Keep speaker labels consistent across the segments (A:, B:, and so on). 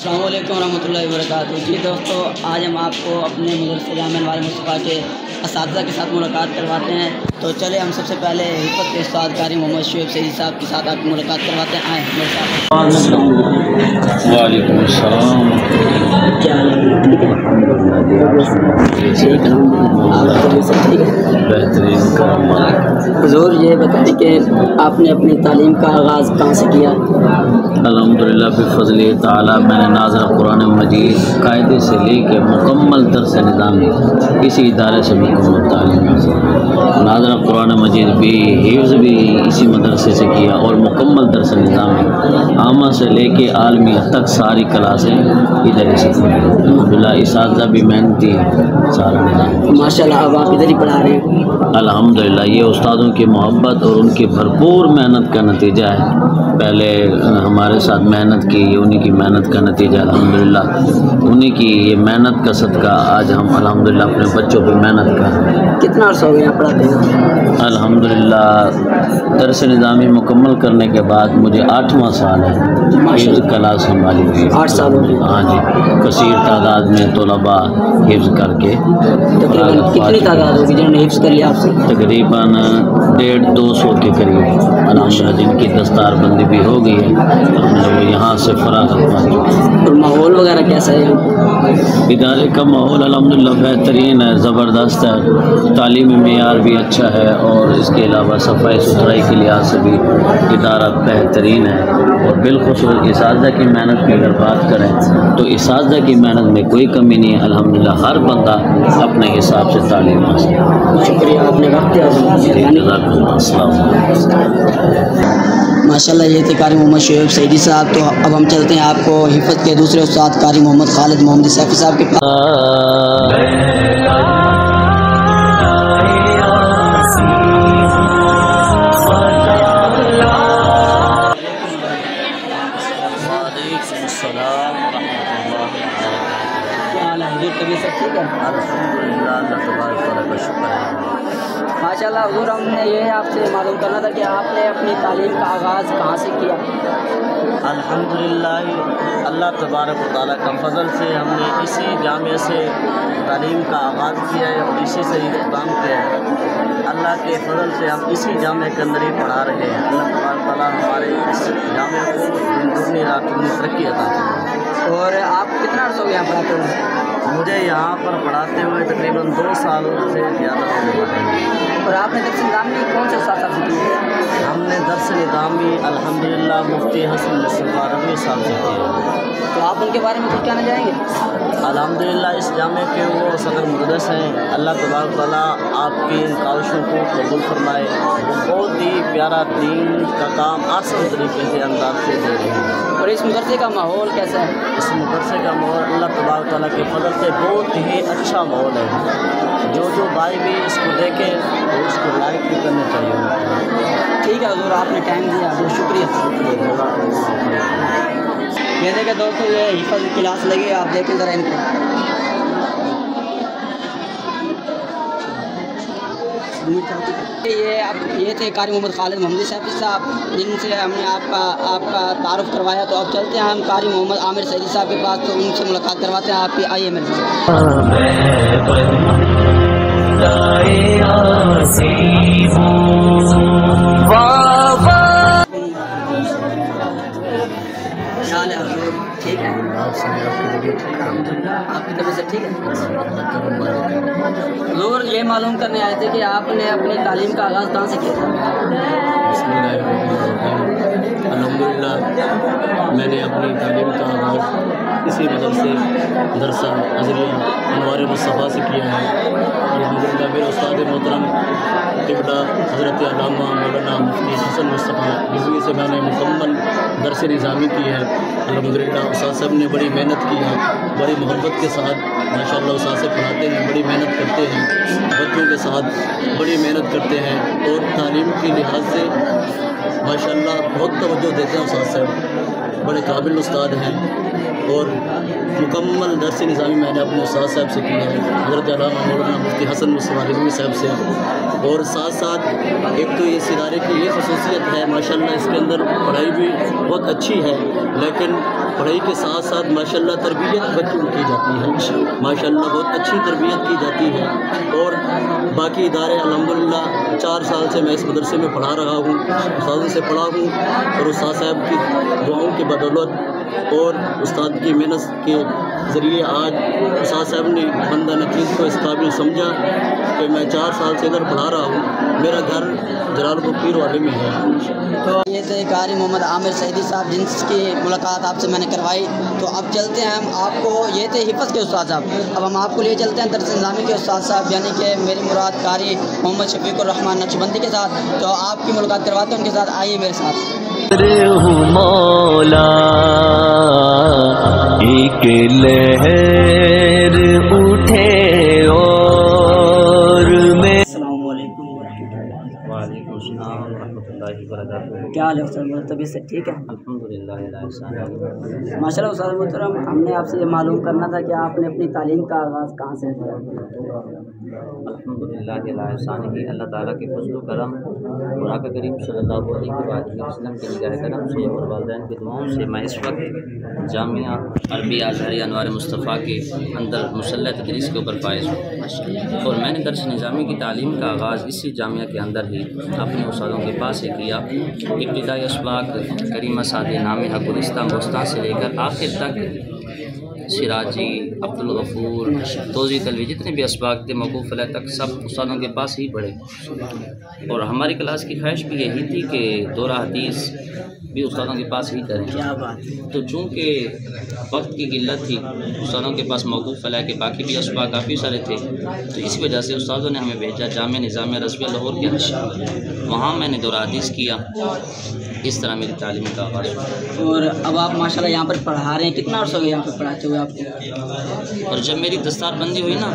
A: السلام علیکم ورحمۃ اللہ وبرکاتہ۔ جی دوستو، آج ہم آپ کو اپنے مدرسہ جامعہ انوار مصطفیٰ کے اساتذہ کے ساتھ ملاقات کرواتے ہیں۔ تو چلے ہم سب سے پہلے حفظ کے استاد قاری محمد شعیب سعیدی صاحب کے ساتھ آپ کی ملاقات کرواتے ہیں۔ آئیں میرے ساتھ۔
B: وعلیکم السلام۔
A: کیا حال ہے؟ ٹھیک ہے،
B: بہترین کرم۔
A: حضور یہ بتائیں کہ آپ نے اپنی تعلیم کا آغاز کہاں سے کیا؟
B: الحمدللہ بفضل تعالیٰ میں نے ناظرہ قرآن مجید قاعدے سے لے کے مکمل درس نظامی اسی ادارے سے مکمل تعلیم حاصل کی۔ ناظرہ قرآن مجید بھی حفظ بھی اسی مدرسے سے کیا اور مکمل درس نظامی عامہ سے لے کے عالمیہ تک ساری کلاسیں ادھر سے کی۔ الحمدللہ اساتذہ بھی محنتی سارا نظام
A: ماشاء اللہ، اب آپ ادھر ہی پڑھا رہے ہیں۔
B: الحمدللہ یہ استادوں کی محبت اور ان کی بھرپور محنت کا نتیجہ ہے۔ پہلے ہمارے ساتھ محنت کی، یہ انہی کی محنت کا نتیجہ الحمدللہ، انہی کی یہ محنت کا صدقہ آج ہم الحمدللہ اپنے بچوں پہ محنت کر رہے ہیں۔
A: کتنا عرصہ ہو گیا پڑھاتے ہیں؟
B: الحمدللہ درس نظامی مکمل کرنے کے بعد مجھے 8واں سال ہے حفظ کلاس سنبھالی ہوئی۔
A: 8 سال ہو گئے؟
B: ہاں جی، کثیر تعداد میں طلباء حفظ کر کے
A: تقریباً کتنی تعداد ہوگی جنہوں نے حفظ کر لیا آپ سے؟
B: تقریباً 150-200 کے قریب الحمدللہ، جن کی دستار بندی بھی ہو گئی ہے وہ یہاں سے فراغت پا چکے۔
A: اور ماحول وغیرہ کیسا ہے؟
B: ادارے کا ماحول الحمدللہ بہترین ہے، زبردست ہے، تعلیمی معیار بھی اچھا ہے اور اس کے علاوہ صفائی ستھرائی کے لحاظ سے بھی ادارہ بہترین ہے۔ اور بالخصوص اساتذہ کی محنت کی اگر بات کریں تو اساتذہ کی محنت میں کوئی کمی نہیں ہے الحمدللہ، ہر بندہ اپنے حساب سے تعلیم حاصل ہے۔
A: شکریہ، آپ نے وقت دیا۔
B: جزاک اللہ، السلام علیکم۔
A: ماشاءاللہ یہ تھے قاری محمد شعیب سعیدی صاحب۔ تو اب ہم چلتے ہیں آپ کو حفظ کے دوسرے استاد قاری محمد خالد محمد سیفی صاحب کے پاس۔
B: الحمدللہ اللہ تبارک تعالیٰ کا شکر ہے۔
A: ماشاءاللہ حضور، ہم نے یہ آپ سے معلوم کرنا تھا کہ آپ نے اپنی تعلیم کا آغاز کہاں سے کیا؟
C: الحمدللہ اللہ تبارک و تعالیٰ کا فضل سے ہم نے اسی جامعہ سے تعلیم کا آغاز کیا ہے اور اسی سے اختتام کیا ہے۔ اللہ کے فضل سے ہم اسی جامعہ کے اندر ہی پڑھا رہے ہیں۔ اللہ تبارک و تعالیٰ ہمارے اس جامعہ کو دگنی رات چگنی ترقی عطا فرمائے۔
A: اور آپ کتنا عرصہ ہو گیا پڑھاتے ہوئے؟
C: مجھے یہاں پر پڑھاتے ہوئے تقریباً 2 سال سے زیادہ ہونے والے ہیں۔
A: اور آپ نے درس نظامی کون سے استاد صاحب سے کی ہے؟
C: ہم نے درس نظامی الحمدللہ مفتی حسن مصطفیٰ رضوی صاحب سے کیا۔
A: تو آپ ان کے بارے میں کچھ کہنا چاہیں گے؟
C: الحمدللہ اس جامعہ کے وہ صدر مدرس ہیں، اللہ تبارک تعالیٰ آپ کی ان کاوشوں کو قبول فرمائے۔ وہ بہت ہی پیارا دین کا کام آسان طریقے سے انداز سے دے رہے ہیں۔
A: اور اس مدرسے کا ماحول کیسا ہے؟
C: اس مدرسے کا ماحول اللہ تبارک تعالیٰ کے فضل سے بہت ہی اچھا ماحول ہے۔ جو بھائی بھی اس کو دیکھے تو اس کو لائک بھی کرنا چاہیے۔
A: ٹھیک ہے حضور، آپ نے ٹائم دیا، بہت شکریہ۔ یہ دیکھیں دوستوں، یہ حفظ کلاس لگی، آپ دیکھیں ذرا ان کو۔ یہ تھے قاری محمد خالد محمد سیفی صاحب، جن سے ہم نے آپ کا تعارف کروایا۔ تو اب چلتے ہیں ہم قاری محمد عامر سعیدی صاحب کے پاس، تو ان سے ملاقات کرواتے ہیں آپ کی۔ آئیے میرے ٹھیک ہے، آپ کی طرف سے ٹھیک ہے۔ حضور یہ معلوم کرنے آئے تھے کہ آپ نے اپنی تعلیم کا آغاز کہاں سے کیا تھا؟
D: الحمدللہ میں نے اپنی تعلیم کا آغاز اسی مدرسے درسہ عزریہ انوار مصطفیٰ سے کیا ہے۔ الحمدللہ میرے استاد محترم قبلہ حضرت علامہ مولانا مفتی حسن مصطفیٰ رضوی سے میں نے مکمل درس نظامی کی ہے۔ الحمدللہ استاد صاحب نے بڑی محنت کی ہے، بڑی محبت کے ساتھ ماشاءاللہ استاد سے پڑھاتے ہیں، بڑی محنت کرتے ہیں، بچوں کے ساتھ بڑی محنت کرتے ہیں اور تعلیم کے لحاظ سے ماشاءاللہ بہت توجہ دیتے ہیں استاد صاحب، بڑے قابل استاد ہیں اور مکمل درس نظامی میں نے اپنے استاد صاحب سے کی ہے، حضرت علامہ مولانا مفتی حسن مصطفیٰ رضوی صاحب سے۔ اور ساتھ ساتھ ایک تو اس ادارے کی یہ خصوصیت ہے ماشاءاللہ، اس کے اندر پڑھائی بھی بہت اچھی ہے، لیکن پڑھائی کے ساتھ ساتھ ماشاءاللہ تربیت بچوں کی جاتی ہے، ماشاءاللہ بہت اچھی تربیت کی جاتی ہے۔ اور باقی ادارے الحمدللہ 4 سال سے میں اس مدرسے میں پڑھا رہا ہوں، استادوں سے پڑھا ہوں، اور استاد صاحب کی دعاؤں کی بدولت اور استاد کی محنت کے ذریعے آج استاد صاحب نے بندہ نقیب کو اس قابل سمجھا کہ میں 4 سال سے ادھر پڑھا رہا ہوں۔ میرا گھر جلال پور پیر والے میں ہے۔
A: تو یہ تھے قاری محمد عامر سعیدی صاحب جن کی ملاقات آپ سے میں نے کروائی۔ تو اب چلتے ہیں ہم آپ کو، یہ تھے حفظ کے استاد صاحب، اب ہم آپ کو لیے چلتے ہیں درس نظامی کے استاد صاحب، یعنی کہ میری مراد قاری محمد شفیق الرحمان نقشبندی کے ساتھ۔ تو آپ کی ملاقات کرواتے ہیں ان کے ساتھ، آئیے میرے ساتھ۔
E: مولا ایک لہر اٹھے اور میں۔
A: السلام علیکم۔
B: وعلیکم السلام ورحمۃ اللہ وبرکاتہ۔
A: کیا حال ہے استاد؟ طبیعت سے ٹھیک ہے؟
B: الحمدللہ
A: ماشاء اللہ استاد محترم، ہم نے آپ سے یہ معلوم کرنا تھا کہ آپ نے اپنی تعلیم کا آغاز کہاں سے کیا؟
B: الحمدللہ الحسانی اللہ تعالیٰ کے فضل و کرم اور آقا کریم صلی اللہ علیہ وسلم کے نگاہ کرم سے اور والدین کی دعاؤں سے میں اس وقت جامعہ عربیہ ازہریہ انوار مصطفیٰ کے اندر مسلح تدریس کے اوپر فائز ہوں، اور میں نے درس نظامی کی تعلیم کا آغاز اسی جامعہ کے اندر ہی اپنے استادوں کے پاس ہی کیا۔ ابتدائی اسباق کریمہ سعدی نامہ گلستان بستان سے لے کر آخر تک سراجی، عبدالغفور، توضیع تلوی، جتنے بھی اسباق تھے موقوف علیہ تک سب استادوں کے پاس ہی پڑھے، اور ہماری کلاس کی خواہش بھی یہی تھی کہ دورہ حدیث بھی استادوں کے پاس ہی کریں۔
A: کیا بات!
B: تو چونکہ وقت کی قلت تھی، استادوں کے پاس موقوف علیہ کے باقی بھی اسباق کافی سارے تھے، تو اس وجہ سے استادوں نے ہمیں بھیجا جامعہ نظامیہ رضویہ لاہور کے اندر، وہاں میں نے دورہ حدیث کیا۔ اس طرح میری تعلیم کا آغاز ہوا۔
A: اور اب آپ ماشاءاللہ یہاں پر پڑھا رہے ہیں، کتنا عرصہ ہو گیا یہاں پر پڑھاتے ہوئے آپ کو؟
B: اور جب میری دستار بندی ہوئی نا،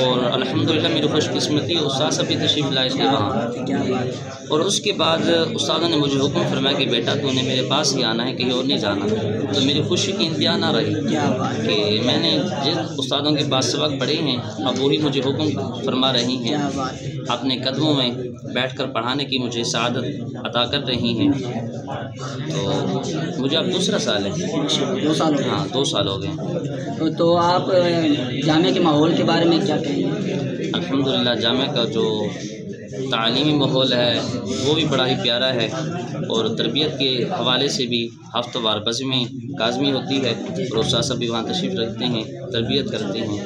B: اور الحمدللہ میری خوش قسمتی استاد صاحب بھی تشریف لائے تھے وہاں،
A: کیا بات!
B: اور اس کے بعد استادوں نے مجھے حکم فرمایا کہ بیٹا تو نے میرے پاس ہی آنا ہے، کہیں اور نہیں جانا۔ تو میری خوشی کی انتہا نہ رہی
A: کیا بات!
B: کہ میں نے جن استادوں کے پاس سبق پڑھے ہیں اب وہی مجھے حکم فرما رہی ہیں،
A: کیا بات!
B: اپنے قدموں میں بیٹھ کر پڑھانے کی مجھے سعادت عطا کر رہی ہیں۔ تو مجھے اب دوسرا سال ہے،
A: 2 سال ہو گئے؟
B: ہاں 2 سال ہو گئے۔
A: تو آپ جامعہ کے ماحول کے بارے میں کیا کہیں گے؟
B: الحمدللہ جامعہ کا جو تعلیمی ماحول ہے وہ بھی بڑا ہی پیارا ہے، اور تربیت کے حوالے سے بھی ہفتہ وار بزمیں کاظمی ہوتی ہے، اور استاد صاحب بھی وہاں تشریف رکھتے ہیں، تربیت کرتے ہیں۔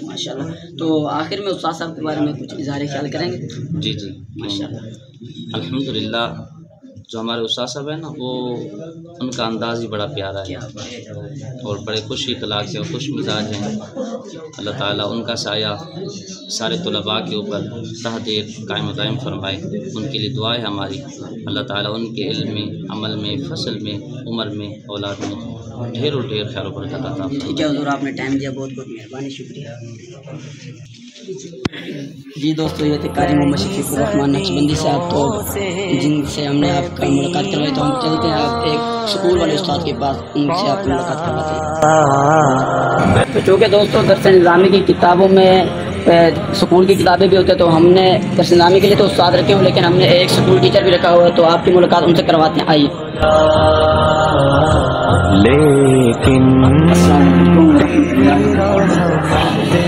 A: ماشاءاللہ۔ تو آخر میں استاد صاحب کے بارے میں کچھ اظہار خیال کریں گے؟
B: جی جی
A: ماشاءاللہ۔
B: الحمدللہ جو ہمارے استاد صاحب ہیں نا، وہ ان کا انداز ہی بڑا پیارا ہے، اور بڑے خوش اخلاق ہیں اور خوش مزاج ہیں۔ اللہ تعالیٰ ان کا سایہ سارے طلباء کے اوپر تہ دیر قائم و دائم فرمائے، ان کے لیے دعا ہے ہماری۔ اللہ تعالیٰ ان کے علم میں، عمل میں، فصل میں، عمر میں، اولاد میں ڈھیر و ڈھیر خیر و برکت عطا فرمائے۔
A: ٹھیک ہے حضور، آپ نے ٹائم دیا، بہت بہت مہربانی، شکریہ۔ جی دوستو، یہ تھے قاری محمد شفیق الرحمان نقشبندی صاحب، تو جن سے ہم نے آپ کا ملاقات کروائی، تو ہم چلتے ہیں آپ ایک سکول والے استاد کے پاس، ان سے آپ کی ملاقات کرواتے ہیں۔ تو چونکہ دوستو درس نظامی کی کتابوں میں سکول کی کتابیں بھی ہوتے ہیں، تو ہم نے درس نظامی کے لیے تو استاد رکھے ہوئے، لیکن ہم نے ایک سکول ٹیچر بھی رکھا ہوا ہے، تو آپ کی ملاقات ان سے کرواتے ہیں، آئیے۔
E: لیکن
A: السلام علیکم ورحمۃ اللہ،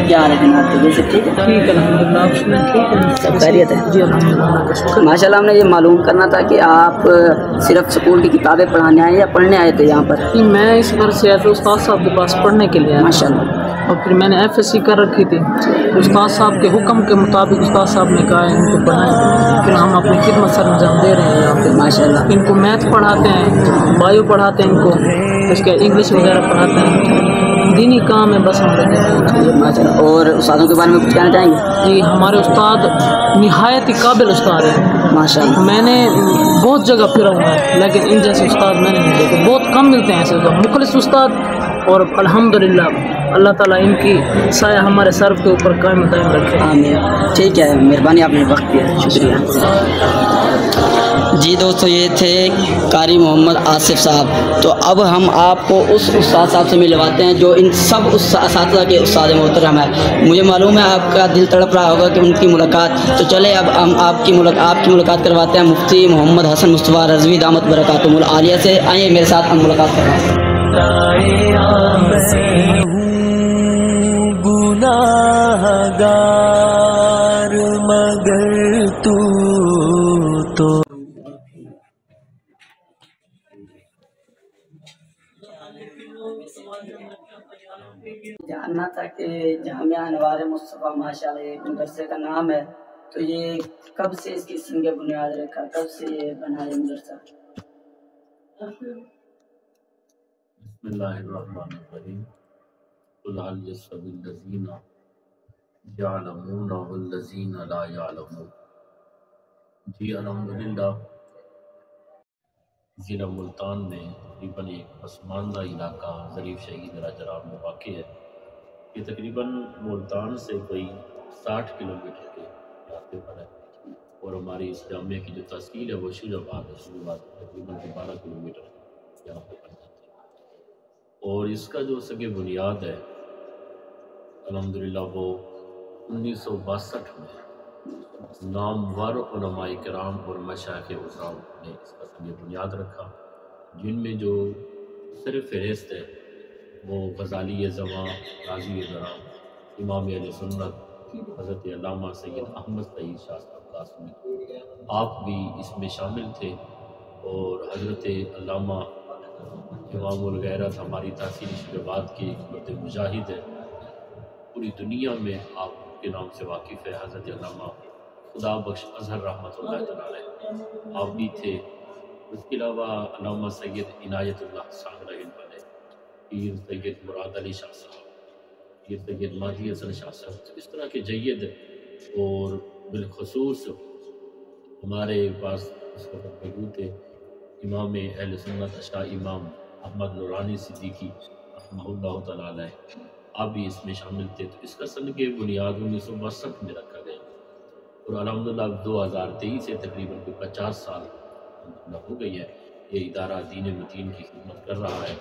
A: کیا حال ہے جناب؟ طبیعت سے ٹھیک ہے؟
F: ٹھیک ہے الحمد للہ، آپ سنیں ٹھیک ہے؟
A: سب خیریت ہے؟
F: جی الحمد للہ۔
A: ماشاء اللہ، ہم نے یہ معلوم کرنا تھا کہ آپ صرف سکول کی کتابیں پڑھانے آئے یا پڑھنے آئے تھے یہاں پر؟
F: میں اس بار سے ایسے استاد صاحب کے پاس پڑھنے کے لیے آیا،
A: ماشاء اللہ،
F: اور پھر میں نے FSC کر رکھی تھی۔ استاد صاحب کے حکم کے مطابق استاد صاحب نے کہا ان کو پڑھائیں، پھر ہم اپنی خدمت سر انجام دے رہے ہیں یہاں پہ۔
A: ماشاء اللہ،
F: ان کو میتھ پڑھاتے ہیں، بایو پڑھاتے ہیں، ان کو اس کے انگلش وغیرہ پڑھاتے ہیں، دینی کام ہے بس ہم لگے ہیں۔
A: ماشاء اللہ۔ اور استادوں کے بارے میں کچھ کہنا چاہیں گے؟
F: جی ہمارے استاد نہایت ہی قابل استاد ہیں۔
A: ماشاء اللہ،
F: میں نے بہت جگہ پھرا ہوا ہے، لیکن ان جیسے استاد میں نے نہیں دیکھے، بہت کم ملتے ہیں ایسے استاد، مخلص استاد، اور الحمدللہ اللہ تعالیٰ ان کی سایہ ہمارے سر کے اوپر قائم دائم رکھے۔
A: آمین۔ ٹھیک ہے، مہربانی، آپ نے وقت دیا، شکریہ۔ جی دوستو، یہ تھے قاری محمد آصف صاحب۔ تو اب ہم آپ کو اس استاد صاحب سے ملواتے ہیں جو ان سب اساتذہ کے استاد محترم ہیں۔ مجھے معلوم ہے آپ کا دل تڑپ رہا ہوگا کہ ان کی ملاقات، تو چلے اب ہم آپ کی ملاقات کرواتے ہیں مفتی محمد حسن مصطفیٰ رضوی دامت برکاتہم العالیہ سے۔ آئیے میرے ساتھ ہم ملاقات کریں۔
E: گناہگار مگر تو
A: جاننا تھا کہ جامعہ انوار مصطفیٰ ماشاءاللہ ایک مدرسے کا نام ہے، تو یہ کب سے اس کی سنگ بنیاد رکھا، کب سے یہ بنا یہ مدرسہ؟
B: بسم اللہ الرحمن الرحیم۔ قل هل يستوي الذین یعلمون والذین لا یعلمون۔ جی الحمدللہ ضلع ملتان میں تقریباً ایک پسماندہ علاقہ ظریف شہید راجراب میں واقع ہے۔ یہ تقریباً ملتان سے کوئی 60 کلومیٹر کے راستے پر ہے، اور ہماری اس جامعہ کی جو تحصیل ہے وہ شجاباد ہے۔ شجاباد تقریباً 12 کلومیٹر یہاں پہ پڑ جاتی ہے، اور اس کا جو سگ بنیاد ہے الحمدللہ وہ 1962 میں نامور علماء کرام اور مشائخ عظام نے اس کا سنگ بنیاد رکھا، جن میں جو صرف فہرست ہے وہ غزالی زماں، قاضی گرام، امام اہل سنت حضرت علامہ سید احمد سعید شاہ صاحب قاسمی، آپ بھی اس میں شامل تھے، اور حضرت علامہ امام الغیرت ہماری تحصیل شجاباد کے مرد مجاہد ہے، پوری دنیا میں آپ کے نام سے واقف ہے، حضرت علامہ خدا بخش اظہر رحمۃ اللہ تعالی، آپ بھی تھے۔ اس کے علاوہ علامہ سید عنایت اللہ صاحب رحمۃ اللہ، پیر سید مراد علی شاہ صاحب، پیر سید مہدی حسن شاہ صاحب، اس طرح کے جید، اور بالخصوص ہمارے پاس اس وقت موجود تھے امام اہل سنت شاہ امام احمد نورانی صدیقی رحمہ اللہ تعالی علیہ، آپ بھی اس میں شامل تھے۔ تو اس کا سنگ بنیاد 1962 میں رکھا گیا، اور الحمدللہ 2023 سے تقریباً 50 سال ہو گئی ہے یہ ادارہ دین متین کی خدمت کر رہا ہے۔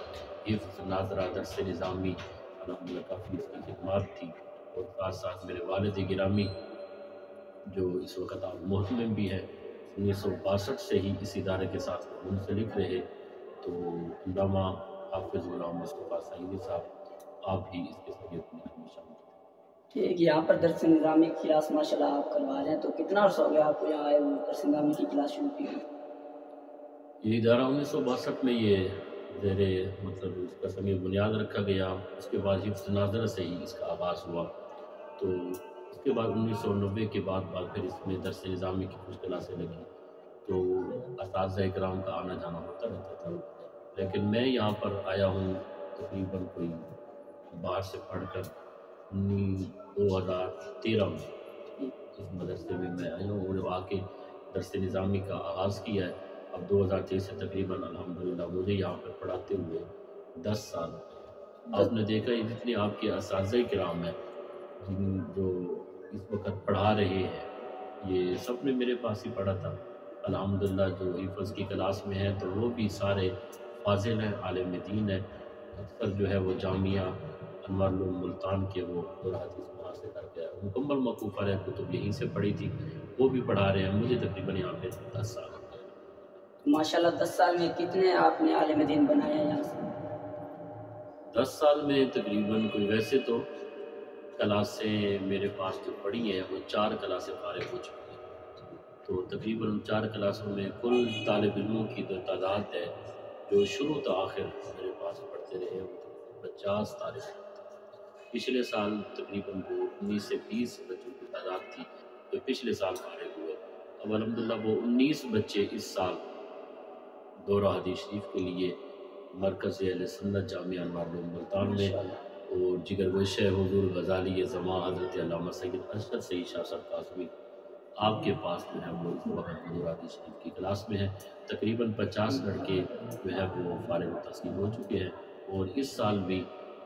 B: حفظ ناظرہ درس نظامی الحمدللہ کافی اس کی خدمات تھی، اور ساتھ ساتھ میرے والد گرامی جو اس وقت آپ محتمم بھی ہیں، 1962 سے ہی اس ادارے کے ساتھ منسلک رہے، تو علامہ حافظ غلام مصطفیٰ سعیدی صاحب آپ بھی اس کے سید میں شامل ہیں۔
A: ٹھیک، یہاں پر درس نظامی کی کلاس ماشاءاللہ آپ کروا رہے ہیں، تو کتنا عرصہ ہو گیا آپ کو یہاں آئے ہوئے درس نظامی کی کلاس شروع کی؟
B: یہ ادارہ 1962 میں یہ زیر مطلب اس کا سنگ بنیاد رکھا گیا، اس کے بعد حفظ ناظرہ سے ہی اس کا آغاز ہوا، تو اس کے بعد 1990 کے بعد پھر اس میں درس نظامی کی کچھ کلاسیں لگی، تو اساتذہ اکرام کا آنا جانا ہوتا رہتا تھا، لیکن میں یہاں پر آیا ہوں تقریباً کوئی باہر سے پڑھ کر 2013 میں اس مدرسے میں آیا ہوں، اور آ کے درس نظامی کا آغاز کیا ہے۔ اب 2023 سے تقریباً الحمدللہ مجھے یہاں پر پڑھاتے ہوئے 10 سال۔ آپ نے دیکھا یہ جتنے آپ کے اساتذہ کرام ہیں جو اس وقت پڑھا رہے ہیں، یہ سب نے میرے پاس ہی پڑھا تھا الحمدللہ۔ جو حفظ کی کلاس میں ہیں تو وہ بھی سارے فاضل ہیں، عالم دین ہیں، اکثر جو ہے وہ جامعہ انوار العلوم ملتان کے وہ حدیث وہاں سے کر کے مکمل موقوف ہے، کتب یہیں سے پڑھی تھی، وہ بھی پڑھا رہے ہیں، مجھے تقریباً یہاں پہ 10 سال۔
A: ماشاءاللہ 10 سال میں کتنے آپ نے عالم دین بنائے ہیں یہاں سے؟
B: 10 سال میں تقریباً کوئی، ویسے تو کلاسیں میرے پاس جو پڑھی ہیں وہ 4 کلاسیں فارغ ہو چکی ہیں، تو تقریباً 4 کلاسوں میں کل طالب علموں کی جو تعداد ہے جو شروع تا آخر میرے پاس پڑھتے رہے وہ 50 طالب علم تھے۔ پچھلے سال تقریباً 19 سے 20 بچوں کی تعداد تھی جو پچھلے سال فارغ ہوئے، اب الحمدللہ وہ 19 بچے اس سال دورہ حدیث شریف کے لیے مرکز اہل سنت جامعہ انوار العلوم ملتان میں، اور جگر گوشہ حضور غزالی زماں حضرت علامہ سید ارشد سعید شاہ صاحب قاسمی آپ کے پاس جو ہے وہ اس وقت دورہ حدیث شریف کی کلاس میں ہے۔ تقریباً 50 لڑکے جو ہے وہ فارغ التحصیل ہو چکے ہیں، اور اس سال بھی